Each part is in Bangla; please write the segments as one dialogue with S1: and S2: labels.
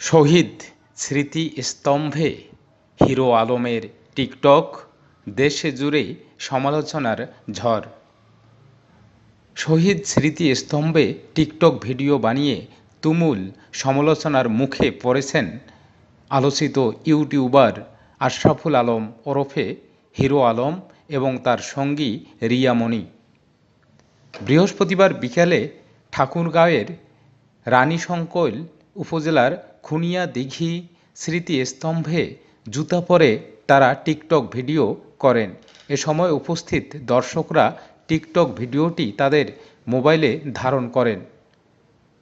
S1: শহীদ স্মৃতিস্তম্ভে হিরো আলমের টিকটক, দেশে জুড়ে সমালোচনার ঝড়। শহীদ স্মৃতিস্তম্ভে টিকটক ভিডিও বানিয়ে তুমুল সমালোচনার মুখে পড়েছেন আলোচিত ইউটিউবার আশরাফুল আলম ওরফে হিরো আলম এবং তার সঙ্গী রিয়া মনি। বৃহস্পতিবার বিকেলে ঠাকুরগাঁওয়ের রানীশংকৈল উপজেলার খুনিয়াদিঘি স্মৃতিস্তম্ভে জুতা পরে তারা টিকটক ভিডিও করেন। এ সময় উপস্থিত দর্শকরা টিকটক ভিডিওটি তাদের মোবাইলে ধারণ করেন।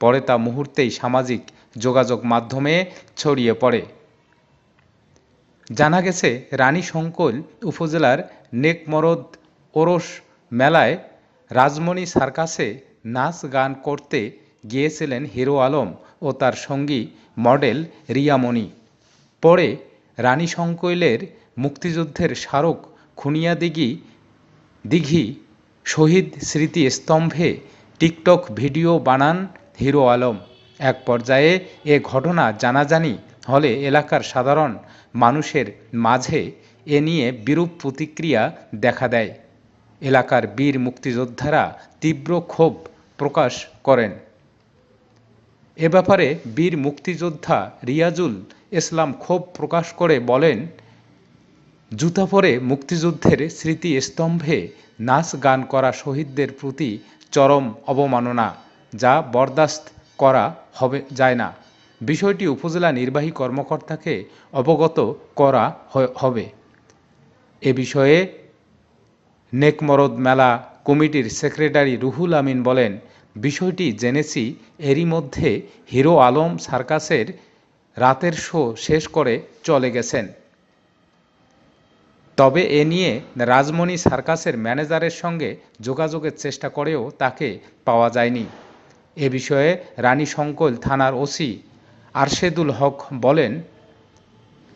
S1: পরে তা মুহূর্তেই সামাজিক যোগাযোগ মাধ্যমে ছড়িয়ে পড়ে। জানা গেছে, রানীশংকৈল উপজেলার নেকমরদ ওরস মেলায় রাজমণি সার্কাসে নাচ গান করতে গিয়েছিলেন হিরো আলম ও তার সঙ্গী মডেল রিয়া মনি। পরে রানীশংকৈলের মুক্তিযুদ্ধের স্মারক খুনিয়াদিঘি শহীদ স্মৃতিস্তম্ভে টিকটক ভিডিও বানান হিরো আলম। এক পর্যায়ে এ ঘটনা জানাজানি হলে এলাকার সাধারণ মানুষের মাঝে এ নিয়ে বিরূপ প্রতিক্রিয়া দেখা দেয়। এলাকার বীর মুক্তিযোদ্ধারা তীব্র ক্ষোভ প্রকাশ করেন। এ ব্যাপারে বীর মুক্তিযোদ্ধা রিয়াজুল ইসলাম ক্ষোভ প্রকাশ করে বলেন, জুতা পরে মুক্তিযুদ্ধের স্মৃতিস্তম্ভে নাচ গান করা শহীদদের প্রতি চরম অবমাননা, যা বরদাস্ত করা যায় না। বিষয়টি উপজেলা নির্বাহী কর্মকর্তাকে অবগত করা হবে। এ বিষয়ে নেকমরদ মেলা কমিটির সেক্রেটারি রুহুল আমিন বলেন, বিষয়টি জেনেছি, এরই মধ্যে হিরো আলম সার্কাসের রাতের শো শেষ করে চলে গেছেন। তবে এ নিয়ে রাজমণি সার্কাসের ম্যানেজারের সঙ্গে যোগাযোগের চেষ্টা করেও তাকে পাওয়া যায়নি। এ বিষয়ে রানীশংকৈল থানার ওসি আরশেদুল হক বলেন,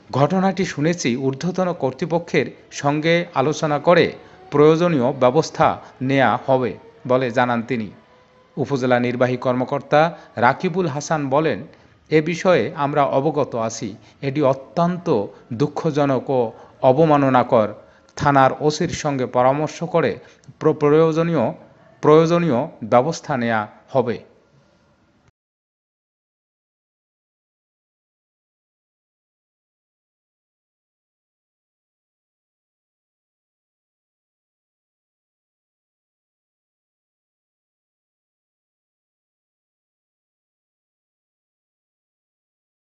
S1: ঘটনাটি শুনেছি, ঊর্ধ্বতন কর্তৃপক্ষের সঙ্গে আলোচনা করে প্রয়োজনীয় ব্যবস্থা নেওয়া হবে বলে জানান তিনি। উপজেলা নির্বাহী কর্মকর্তা রাকিবুল হাসান বলেন, এ বিষয়ে আমরা অবগত আছি। এটি অত্যন্ত দুঃখজনক ও অবমাননাকর। থানার ওসির সঙ্গে পরামর্শ করে প্রয়োজনীয় ব্যবস্থা নেওয়া হবে।